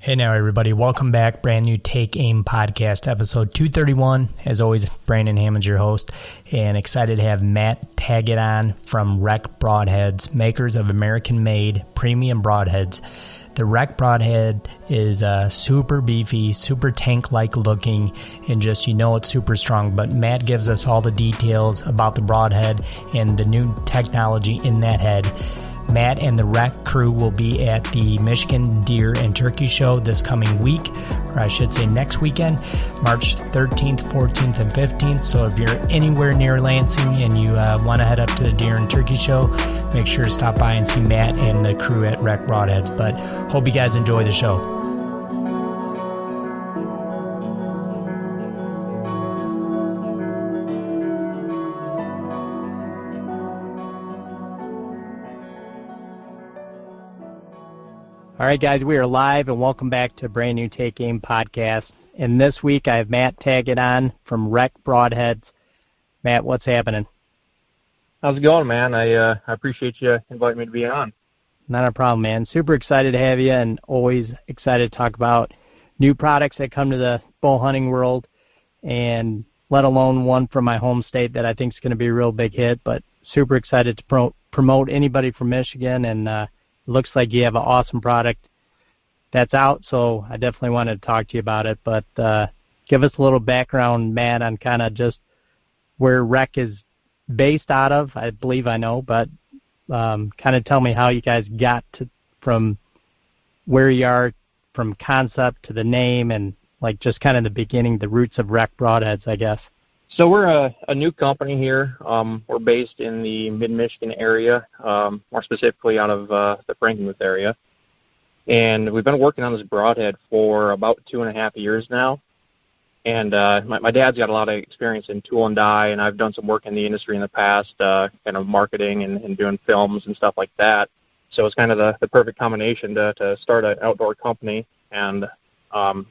Hey now, everybody. Welcome back. Brand new Take Aim podcast, episode 231. As always, Brandon Hammond's your host, and excited to have Matt Tagget on from REK Broadheads, makers of American-made premium broadheads. The REK Broadhead is super beefy, super tank-like looking, and just, it's super strong. But Matt gives us all the details about the broadhead and the new technology in that head. Matt and the REK crew will be at the Michigan Deer and Turkey Show this coming week, or I should say next weekend, March 13th, 14th, and 15th. So if you're anywhere near Lansing and you want to head up to the Deer and Turkey Show, make sure to stop by and see Matt and the crew at REK Broadheads. But hope you guys enjoy the show. All right, guys, we are live, and welcome back to a brand new Take Aim podcast. And this week, I have Matt Tagget on from REK Broadheads. Matt, what's happening? How's it going, man? I appreciate you inviting me to be on. Not a problem, man. Super excited to have you, and always excited to talk about new products that come to the bow hunting world, and let alone one from my home state that I think is going to be a real big hit. But super excited to promote anybody from Michigan, and looks like you have an awesome product that's out, so I definitely wanted to talk to you about it. But give us a little background, Matt, on kind of just where REK is based out of. I believe I know, but kind of tell me how you guys got to from where you are, from concept to the name, and like just kind of the beginning, the roots of REK Broadheads, I guess. So we're a new company here. We're based in the mid-Michigan area, more specifically out of the Frankenmuth area. And we've been working on this broadhead for about 2.5 years now. And my dad's got a lot of experience in tool and die, and I've done some work in the industry in the past, kind of marketing and doing films and stuff like that. So it's kind of the perfect combination to start an outdoor company. And about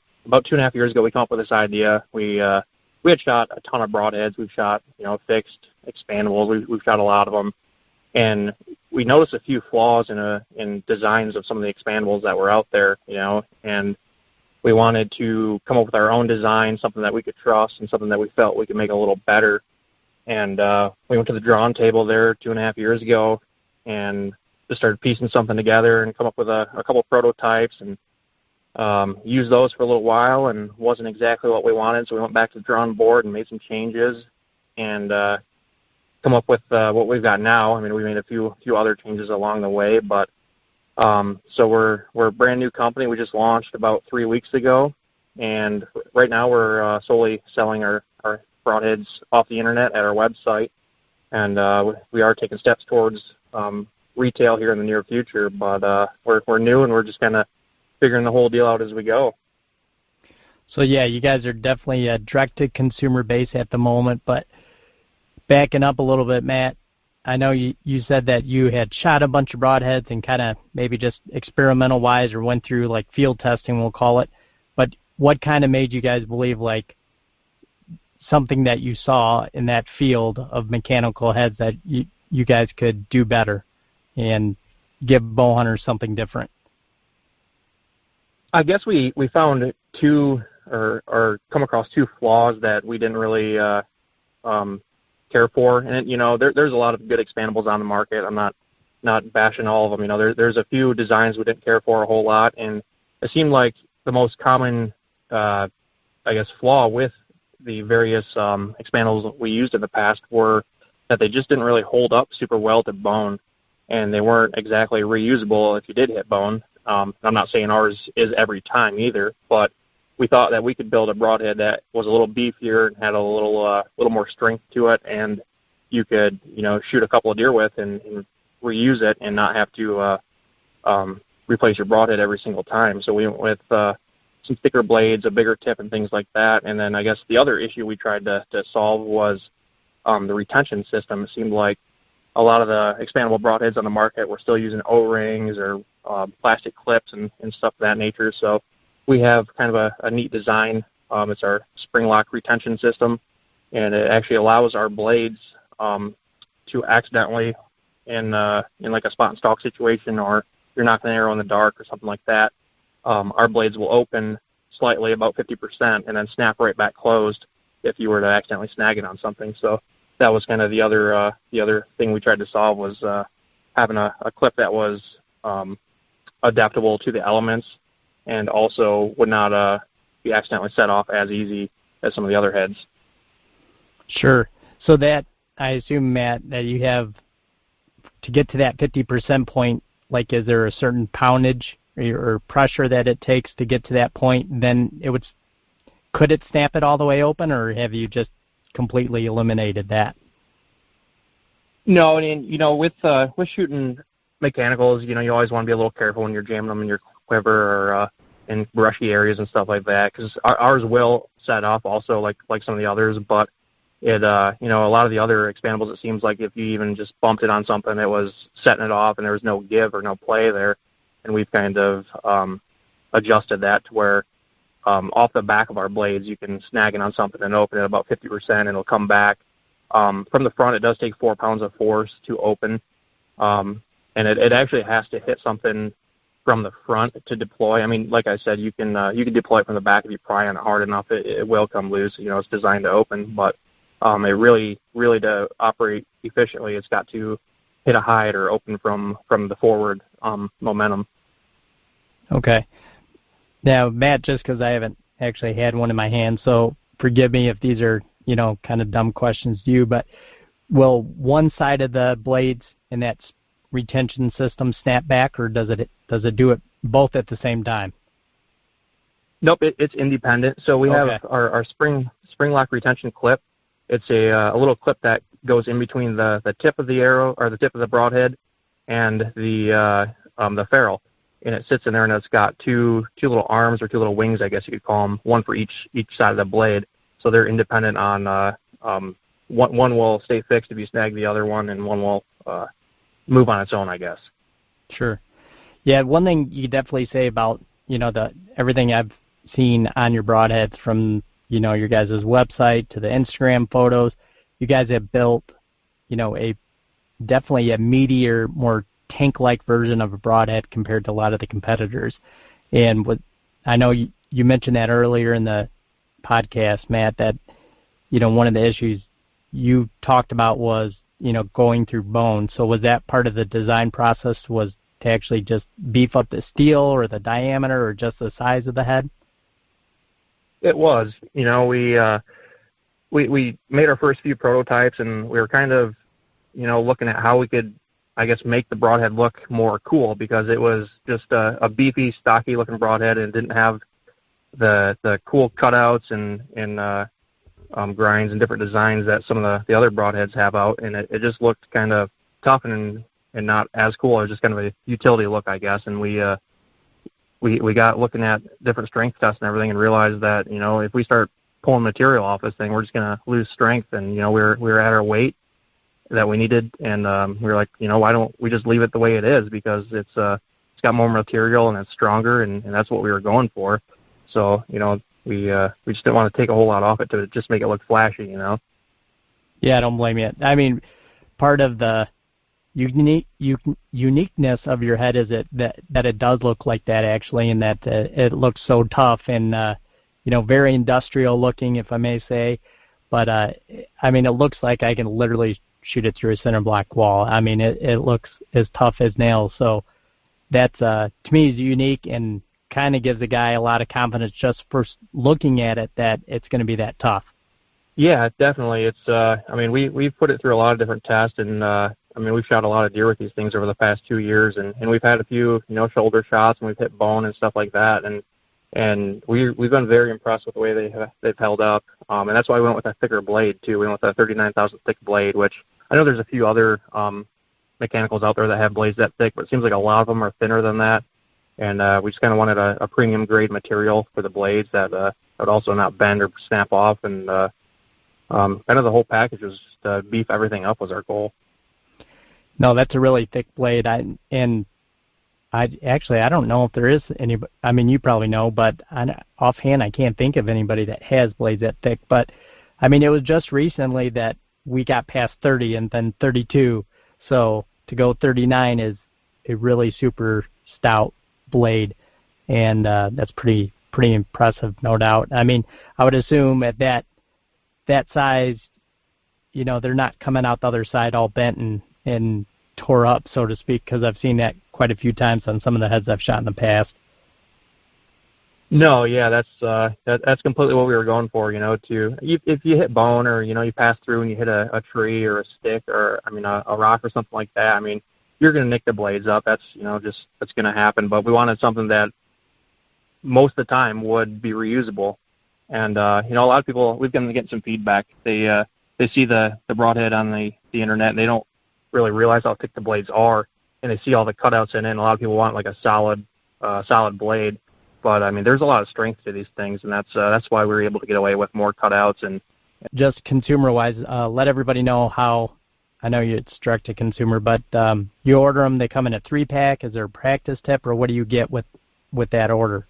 2.5 years ago, we came up with this idea. We had shot a ton of broadheads. We've shot, fixed expandables. We've shot a lot of them. And we noticed a few flaws in designs of some of the expandables that were out there, and we wanted to come up with our own design, something that we could trust and something that we felt we could make a little better. And we went to the drawing table there 2.5 years ago and just started piecing something together and come up with a couple prototypes and used those for a little while, and wasn't exactly what we wanted, so we went back to the drawing board and made some changes and come up with what we've got now. I mean, we made a few other changes along the way, but so we're a brand new company. We just launched about 3 weeks ago, and right now we're solely selling our broadheads off the internet at our website, and we are taking steps towards retail here in the near future, but we're new, and we're just kind of figuring the whole deal out as we go. So yeah, you guys are definitely a direct-to-consumer base at the moment, but backing up a little bit, Matt, I know you said that you had shot a bunch of broadheads and kind of maybe just experimental-wise or went through like field testing, we'll call it, but what kind of made you guys believe like something that you saw in that field of mechanical heads that you guys could do better and give bow hunters something different? I guess we found two or come across two flaws that we didn't really care for. And, there's a lot of good expandables on the market. I'm not bashing all of them. There's a few designs we didn't care for a whole lot. And it seemed like the most common, flaw with the various expandables we used in the past were that they just didn't really hold up super well to bone. And they weren't exactly reusable if you did hit bone. I'm not saying ours is every time either, but we thought that we could build a broadhead that was a little beefier and had a little more strength to it, and you could, shoot a couple of deer with and reuse it and not have to replace your broadhead every single time. So we went with some thicker blades, a bigger tip, and things like that. And then I guess the other issue we tried to solve was the retention system. It seemed like a lot of the expandable broadheads on the market were still using O-rings or plastic clips and stuff of that nature. So we have kind of a neat design. It's our spring lock retention system, and it actually allows our blades to accidentally, in like a spot and stalk situation, or you're knocking an arrow in the dark or something like that, our blades will open slightly, about 50%, and then snap right back closed if you were to accidentally snag it on something. So that was kind of the other thing we tried to solve, was having a clip that was adaptable to the elements and also would not be accidentally set off as easy as some of the other heads. Sure. So that, I assume, Matt, that you have to get to that 50% point, like, is there a certain poundage or pressure that it takes to get to that point? Then could it snap it all the way open, or have you just completely eliminated that? No, and with shooting mechanicals, you always want to be a little careful when you're jamming them in your quiver or in brushy areas and stuff like that, because ours will set off also like some of the others, but it a lot of the other expandables, it seems like if you even just bumped it on something, it was setting it off and there was no give or no play there, and we've kind of adjusted that to where off the back of our blades you can snag it on something and open it about 50% and it'll come back. From the front, it does take 4 pounds of force to open, and it actually has to hit something from the front to deploy. I mean, like I said, you can deploy it from the back if you pry on it hard enough. It will come loose. It's designed to open, but it really to operate efficiently, it's got to hit a hide or open from the forward momentum. Okay. Now, Matt, just because I haven't actually had one in my hand, so forgive me if these are kind of dumb questions to you, but will one side of the blades in that retention system snap back, or does it do it both at the same time? Nope, it's independent. So we have our spring lock retention clip. It's a little clip that goes in between the tip of the arrow, or the tip of the broadhead, and the ferrule, and it sits in there, and it's got two little arms, or two little wings, I guess you could call them, one for each side of the blade. So they're independent on one will stay fixed if you snag the other one, and one will move on its own, I guess. Sure. Yeah, one thing you definitely say about everything I've seen on your broadheads, from your guys' website to the Instagram photos, you guys have built definitely a meatier, more tank-like version of a broadhead compared to a lot of the competitors. And I know you mentioned that earlier in the podcast, Matt, that one of the issues you talked about was going through bone. So was that part of the design process, was to actually just beef up the steel or the diameter or just the size of the head? It was. We made our first few prototypes, and we were kind of looking at how we could, I guess, make the broadhead look more cool, because it was just a beefy, stocky looking broadhead, and didn't have the cool cutouts and grinds and different designs that some of the other broadheads have out, and it just looked kind of tough and not as cool. It was just kind of a utility look, I guess. And we got looking at different strength tests and everything, and realized that if we start pulling material off this thing, we're just going to lose strength. And we were at our weight that we needed, and we were like, why don't we just leave it the way it is, because it's got more material and it's stronger, and that's what we were going for. So we just didn't want to take a whole lot off it to just make it look flashy. Yeah, I don't blame you. I mean, part of the uniqueness of your head is that it does look like that, actually, and that it looks so tough and very industrial looking, if I may say. But I mean, it looks like I can literally shoot it through a cinder block wall. I mean, it looks as tough as nails. So that's to me is unique, and kind of gives a guy a lot of confidence just for looking at it that it's going to be that tough. Yeah, definitely. It's I mean, we've put it through a lot of different tests, and I mean, we've shot a lot of deer with these things over the past 2 years, and we've had a few shoulder shots, and we've hit bone and stuff like that, and we've been very impressed with the way they've held up, and that's why we went with a thicker blade too. We went with a 39,000 thick blade, which I know there's a few other mechanicals out there that have blades that thick, but it seems like a lot of them are thinner than that. And we just kind of wanted a premium grade material for the blades that would also not bend or snap off, and kind of the whole package was just to beef everything up was our goal. No, that's a really thick blade. I don't know if there is any. I mean, you probably know, but offhand, I can't think of anybody that has blades that thick. But I mean, it was just recently that we got past 30 and then 32. So to go 39 is a really super stout blade. and that's pretty impressive, no doubt. I mean, I would assume at that size, they're not coming out the other side all bent and tore up, so to speak, because I've seen that quite a few times on some of the heads I've shot in the past. No, yeah, that's completely what we were going for. If you hit bone or you pass through and you hit a tree or a stick or a rock or something like that, you're going to nick the blades up. That's that's going to happen. But we wanted something that most of the time would be reusable. And a lot of people, we've been getting some feedback. They see the broadhead on the internet and they don't really realize how thick the blades are, and they see all the cutouts in it. And a lot of people want like a solid blade. But there's a lot of strength to these things, and that's why we were able to get away with more cutouts. And just consumer-wise, let everybody know how. I know it's direct to consumer, but you order them. They come in a 3-pack. Is there a practice tip, or what do you get with that order?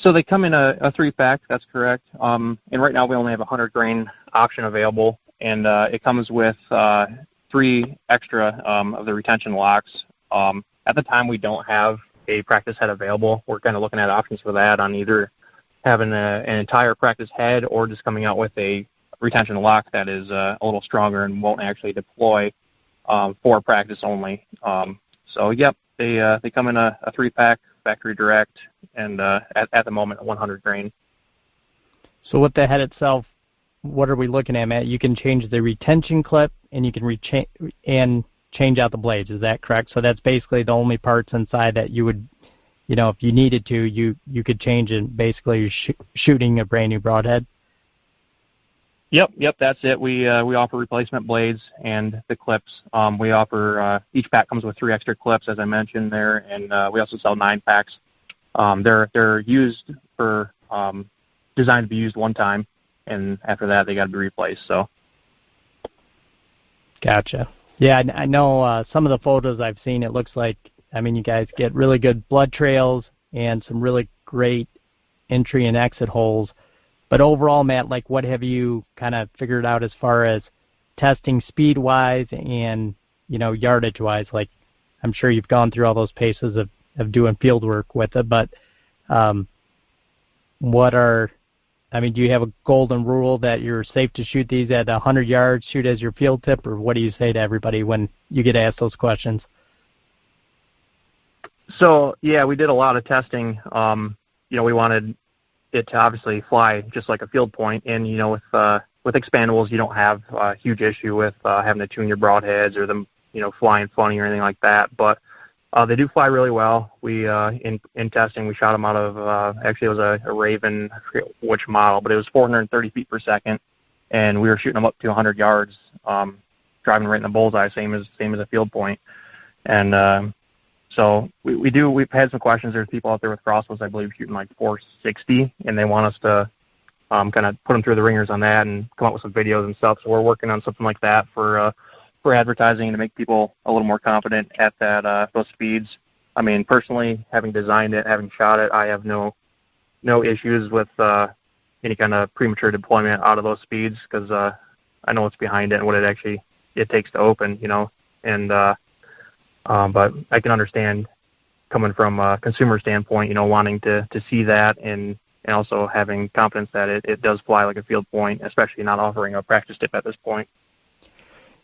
So they come in a 3-pack. That's correct. And right now we only have a 100-grain option available, and it comes with 3 extra of the retention locks. At the time, we don't have a practice head available. We're kind of looking at options for that on either having an entire practice head or just coming out with a retention lock that is a little stronger and won't actually deploy for practice only. So yep, they come in a 3-pack, factory direct, and at the moment 100 grain. So with the head itself, what are we looking at, Matt? You can change the retention clip and you can change out the blades. Is that correct? So that's basically the only parts inside that you would, if you needed to, you could change it. Basically, you're shooting a brand new broadhead. Yep, that's it. We offer replacement blades and the clips. We offer each pack comes with 3 extra clips, as I mentioned there, and we also sell 9-packs. They're used for designed to be used one time, and after that they got to be replaced. So. Gotcha. Yeah, I know some of the photos I've seen, it looks like, you guys get really good blood trails and some really great entry and exit holes. But overall, Matt, what have you kind of figured out as far as testing speed-wise and, yardage-wise? I'm sure you've gone through all those paces of doing field work with it, but do you have a golden rule that you're safe to shoot these at 100 yards, shoot as your field tip, or what do you say to everybody when you get asked those questions? So, yeah, we did a lot of testing. We wanted it to obviously fly just like a field point, and, with expandables, you don't have a huge issue with having to tune your broadheads or them, flying funny or anything like that, but they do fly really well. We in testing, we shot them out of actually it was a Raven, I forget which model, but it was 430 feet per second, and we were shooting them up to 100 yards, driving right in the bullseye, same as a field point. And so we've had some questions. There's people out there with crossbows, I believe, shooting like 460, and they want us to kind of put them through the ringers on that and come up with some videos and stuff. So we're working on something like that for advertising to make people a little more confident at those speeds. Personally, having designed it, having shot it, I have no issues with any kind of premature deployment out of those speeds because I know what's behind it and what it takes to open, and but I can understand coming from a consumer standpoint, wanting to see that and also having confidence that it does fly like a field point, especially not offering a practice tip at this point.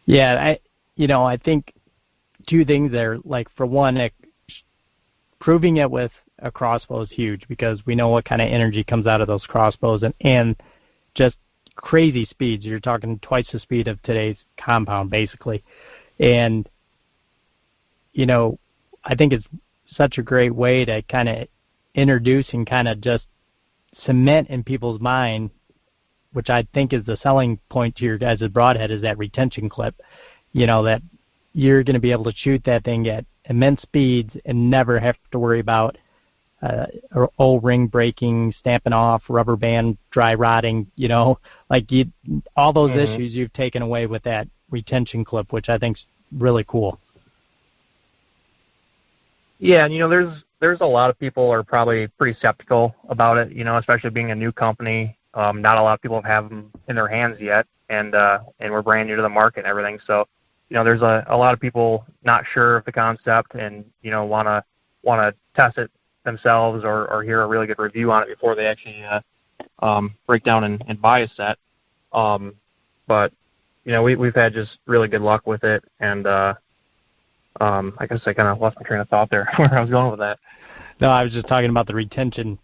Yeah, I think 2 things there. For one, proving it with a crossbow is huge because we know what kind of energy comes out of those crossbows and just crazy speeds. You're talking twice the speed of today's compound, basically. And, I think it's such a great way to kind of introduce and kind of just cement in people's mind, which I think is the selling point to your guys' broadhead, is that retention clip, that you're going to be able to shoot that thing at immense speeds and never have to worry about O-ring breaking, snapping off, rubber band dry rotting, all those issues you've taken away with that retention clip, which I think is really cool. Yeah, and there's a lot of people are probably pretty skeptical about it, especially being a new company. Not a lot of people have them in their hands yet, and we're brand new to the market and everything. So, there's a lot of people not sure of the concept and, want to want to test it themselves or hear a really good review on it before they actually break down and buy a set. But we've had just really good luck with it, and I guess I kind of lost my train of thought there where I was going with that. No, I was just talking about the retention,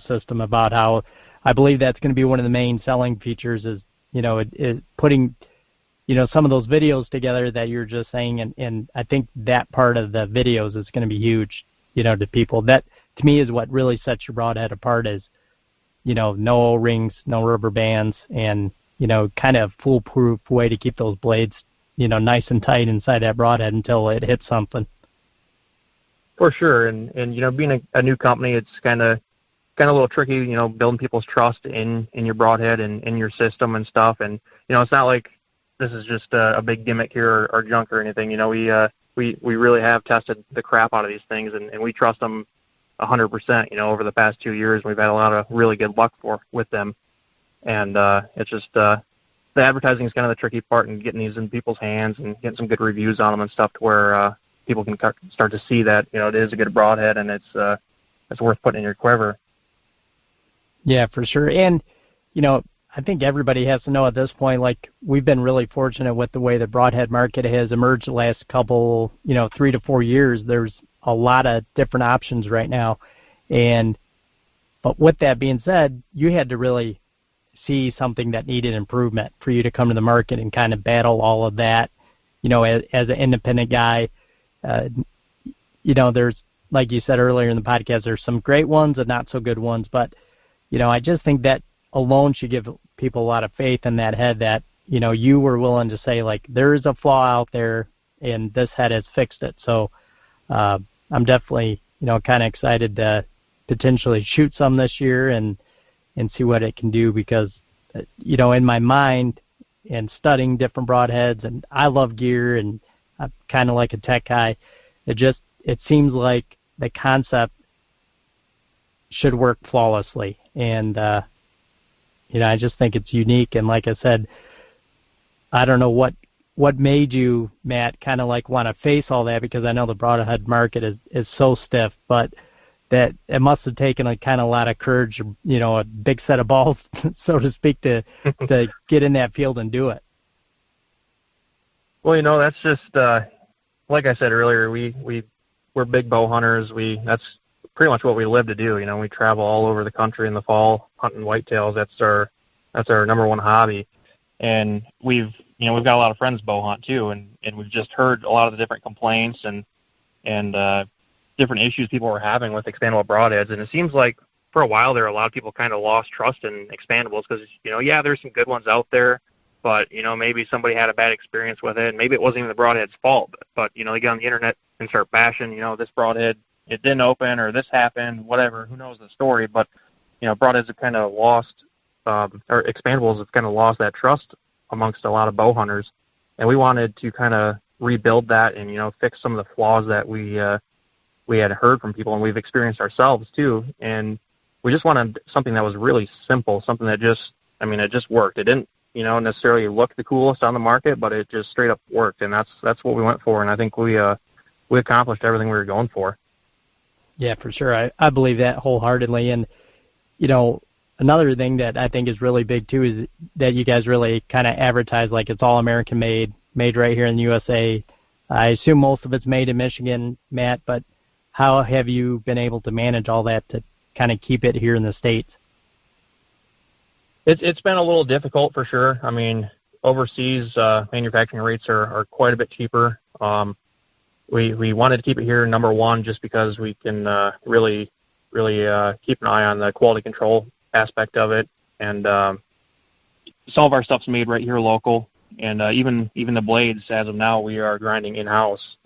system, about how I believe that's going to be one of the main selling features is, it putting, some of those videos together that you're just saying, and I think that part of the videos is going to be huge, to people. That, to me, is what really sets your broadhead apart is, no O-rings, no rubber bands, and, kind of foolproof way to keep those blades, nice and tight inside that broadhead until it hits something. For sure, and being a new company, it's kind of a little tricky, building people's trust in your broadhead and in your system and stuff. And it's not like this is just a big gimmick here or junk or anything. We really have tested the crap out of these things, and we trust them 100%. Over the past 2 years, we've had a lot of really good luck with them. And it's just the advertising is kind of the tricky part, and getting these in people's hands and getting some good reviews on them and stuff to where people can start to see that it is a good broadhead and it's worth putting in your quiver. Yeah, for sure. And I think everybody has to know at this point, like, we've been really fortunate with the way the broadhead market has emerged the last couple, 3 to 4 years. There's a lot of different options right now, but with that being said, you had to really see something that needed improvement for you to come to the market and kind of battle all of that, as an independent guy. There's, like you said earlier in the podcast, there's some great ones and not so good ones, but, I just think that alone should give people a lot of faith in that head that, you were willing to say, like, there is a flaw out there and this head has fixed it. So I'm definitely, kind of excited to potentially shoot some this year and see what it can do because, in my mind and studying different broadheads, and I love gear and I'm kind of like a tech guy, it seems like the concept should work flawlessly. And, I just think it's unique. And like I said, I don't know what made you, Matt, kind of like want to face all that, because I know the broadhead market is so stiff, but that it must have taken a kind of lot of courage, a big set of balls, so to speak, to get in that field and do it. Well, that's just, like I said earlier, we're big bow hunters. That's pretty much what we live to do. We travel all over the country in the fall hunting whitetails. That's our number one hobby. And we've got a lot of friends bow hunt too, and we've just heard a lot of the different complaints and different issues people were having with expandable broadheads. And it seems like for a while there, a lot of people kind of lost trust in expandables because, there's some good ones out there, but, maybe somebody had a bad experience with it. And maybe it wasn't even the broadhead's fault, but they get on the internet and start bashing, this broadhead, it didn't open, or this happened, whatever, who knows the story. But, broadheads have kind of lost, or expandables have kind of lost that trust amongst a lot of bow hunters. And we wanted to kind of rebuild that and, fix some of the flaws that we had heard from people and we've experienced ourselves too. And we just wanted something that was really simple, something that it just worked. It didn't, necessarily look the coolest on the market, but it just straight up worked. And that's what we went for. And I think we accomplished everything we were going for. Yeah, for sure. I believe that wholeheartedly. And, another thing that I think is really big too is that you guys really kind of advertise like it's all American made right here in the USA. I assume most of it's made in Michigan, Matt, but how have you been able to manage all that to kind of keep it here in the States? It's been a little difficult for sure. Overseas manufacturing rates are quite a bit cheaper. We wanted to keep it here number one just because we can really keep an eye on the quality control aspect of it. And some of our stuff's made right here local. And even the blades, as of now, we are grinding in-house.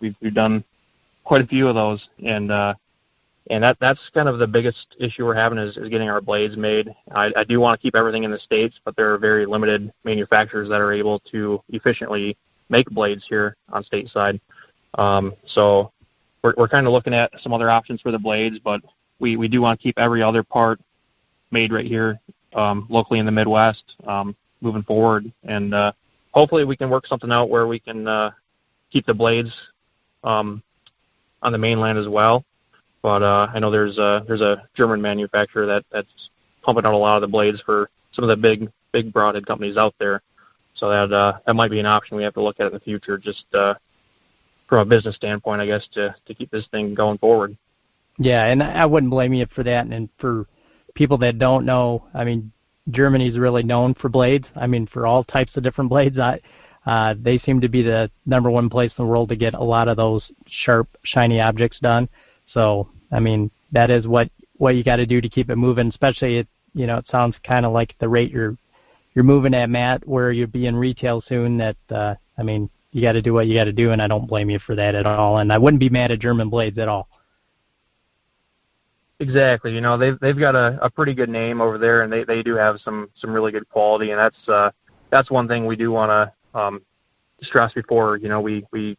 We've done quite a few of those, and that's kind of the biggest issue we're having is getting our blades made. I do want to keep everything in the States, but there are very limited manufacturers that are able to efficiently make blades here on stateside. So we're kind of looking at some other options for the blades, but we do want to keep every other part made right here locally in the Midwest moving forward. And hopefully we can work something out where we can keep the blades on the mainland as well. But I know there's a German manufacturer that's pumping out a lot of the blades for some of the big broadhead companies out there. So that might be an option we have to look at in the future, just from a business standpoint, I guess, to keep this thing going forward. Yeah, and I wouldn't blame you for that. And for people that don't know, I mean, Germany's really known for blades. I mean, for all types of different blades. They seem to be the number one place in the world to get a lot of those sharp, shiny objects done. So, I mean, that is what you got to do to keep it moving. Especially, it sounds kind of like the rate you're moving at, Matt, where you'll be in retail soon. That I mean, you got to do what you got to do, and I don't blame you for that at all. And I wouldn't be mad at German blades at all. Exactly. They've got a pretty good name over there, and they do have some really good quality, and that's one thing we do want to stress before we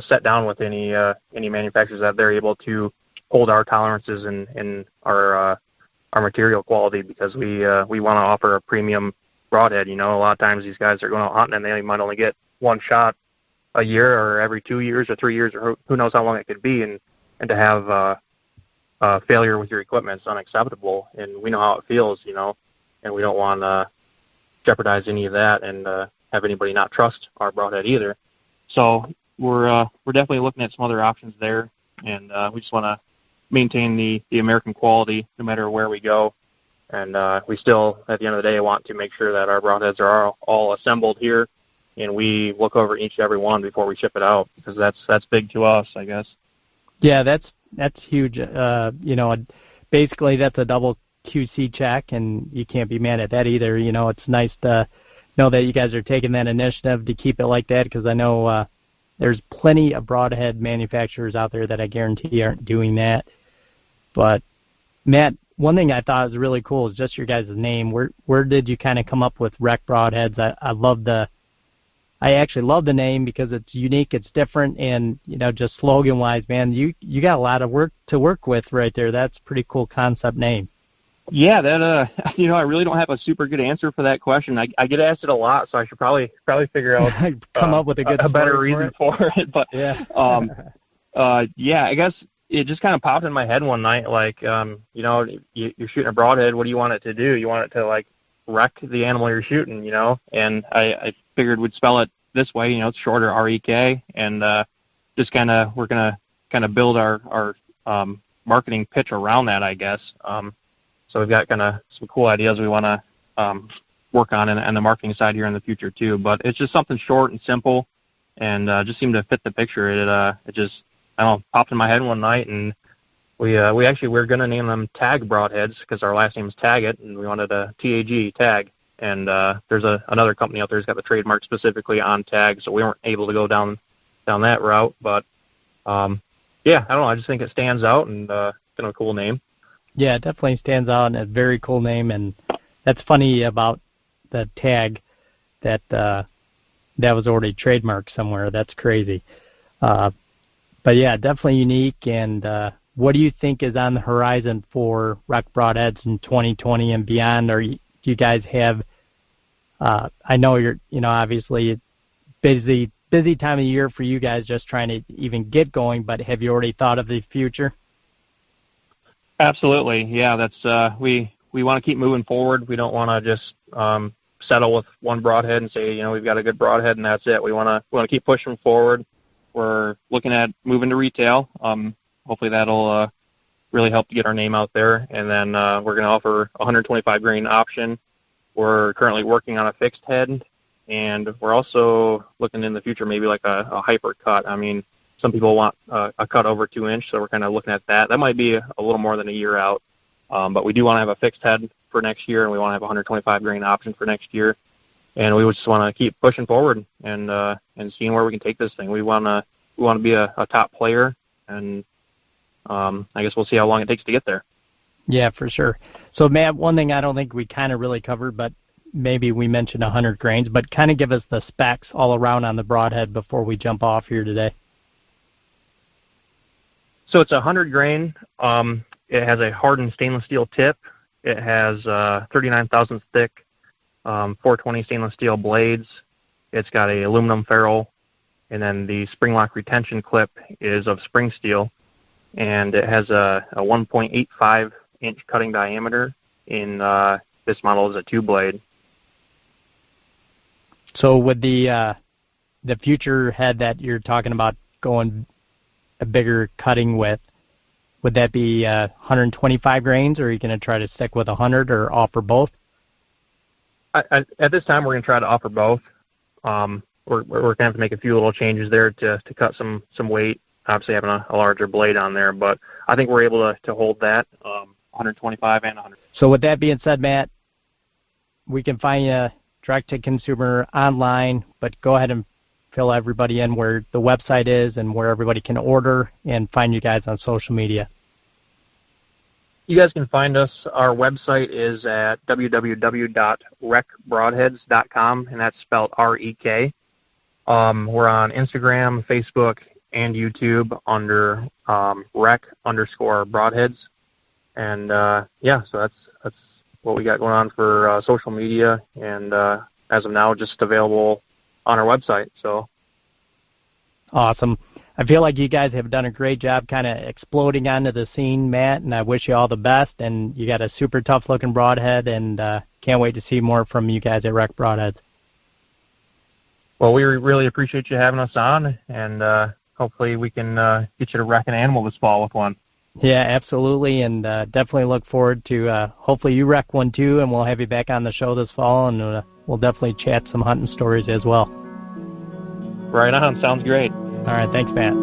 set down with any manufacturers, that they're able to hold our tolerances in our material quality, because we want to offer a premium broadhead. A lot of times these guys are going out hunting and they might only get one shot a year or every 2 years or 3 years, or who knows how long it could be, and to have failure with your equipment is unacceptable, and we know how it feels, and we don't want to jeopardize any of that and have anybody not trust our broadhead either. So we're definitely looking at some other options there, and we just want to maintain the American quality no matter where we go. And we still, at the end of the day, want to make sure that our broadheads are all assembled here, and we look over each and every one before we ship it out, because that's big to us, I guess. Yeah, that's huge. Basically that's a double QC check, and you can't be mad at that either. It's nice to know that you guys are taking that initiative to keep it like that, because I know there's plenty of broadhead manufacturers out there that I guarantee aren't doing that. But Matt, one thing I thought was really cool is just your guys' name. Where did you kind of come up with REK Broadheads? I actually love the name because it's unique, it's different, and just slogan-wise, man, you got a lot of work to work with right there. That's a pretty cool concept name. Yeah, that I really don't have a super good answer for that question. I get asked it a lot, so I should probably figure out come up with a better reason for it. But yeah, I guess it just kind of popped in my head one night. Like, you're shooting a broadhead. What do you want it to do? You want it to like wreck the animal you're shooting, And I figured we'd spell it this way. It's shorter, REK, and just we're gonna build our marketing pitch around that, I guess. So we've got kind of some cool ideas we want to work on the marketing side here in the future too. But it's just something short and simple, and just seemed to fit the picture. It just, I don't know, popped in my head one night, and we're going to name them Tag Broadheads, because our last name is Tagget, and we wanted a TAG, Tag. And there's another company out there who's got the trademark specifically on Tag, so we weren't able to go down that route. But I don't know, I just think it stands out, and kind of a cool name. Yeah, it definitely stands out, and a very cool name. And that's funny about the Tag, that was already trademarked somewhere. That's crazy. But yeah, definitely unique. And what do you think is on the horizon for REK Broadheads in 2020 and beyond? Or do you guys have? I know you're, obviously busy time of year for you guys, just trying to even get going. But have you already thought of the future? Absolutely, yeah. That's we want to keep moving forward. We don't want to just settle with one broadhead and say, we've got a good broadhead and that's it. We want to keep pushing forward. We're looking at moving to retail. Hopefully that'll really help to get our name out there. And then we're going to offer a 125 grain option. We're currently working on a fixed head, and we're also looking in the future maybe like a hyper cut. I mean, some people want a cut over 2 inch, so we're kind of looking at that. That might be a little more than a year out, but we do want to have a fixed head for next year, and we want to have a 125 grain option for next year. And we just want to keep pushing forward and seeing where we can take this thing. We want to be a top player, and I guess we'll see how long it takes to get there. Yeah, for sure. So, Matt, one thing I don't think we kind of really covered, but maybe we mentioned 100 grains, but kind of give us the specs all around on the broadhead before we jump off here today. So it's 100 grain. It has a hardened stainless steel tip. It has 39 thousandths thick 420 stainless steel blades. It's got a aluminum ferrule, and then the spring lock retention clip is of spring steel, and it has a 1.85 inch cutting diameter. In this model is a 2-blade. So with the future head that you're talking about going a bigger cutting with, would that be 125 grains, or are you going to try to stick with 100 or offer both? At this time, we're going to try to offer both. We're going to have to make a few little changes there to cut some weight, obviously having a larger blade on there, but I think we're able to hold that, 125 and 100. So with that being said, Matt, we can find you direct to consumer online, but go ahead and fill everybody in where the website is and where everybody can order and find you guys on social media. You guys can find us. Our website is at www.rekbroadheads.com, and that's spelled REK. We're on Instagram, Facebook, and YouTube under REK_Broadheads. And so that's what we got going on for social media, and as of now, just available on our website. So awesome. I feel like you guys have done a great job kind of exploding onto the scene, Matt, and I wish you all the best. And you got a super tough-looking broadhead, and can't wait to see more from you guys at REK Broadheads. Well, we really appreciate you having us on, and hopefully we can get you to wreck an animal this fall with one. Yeah, absolutely, and definitely look forward to hopefully you wreck one too, and we'll have you back on the show this fall, and we'll definitely chat some hunting stories as well. Right on. Sounds great. All right. Thanks, Matt.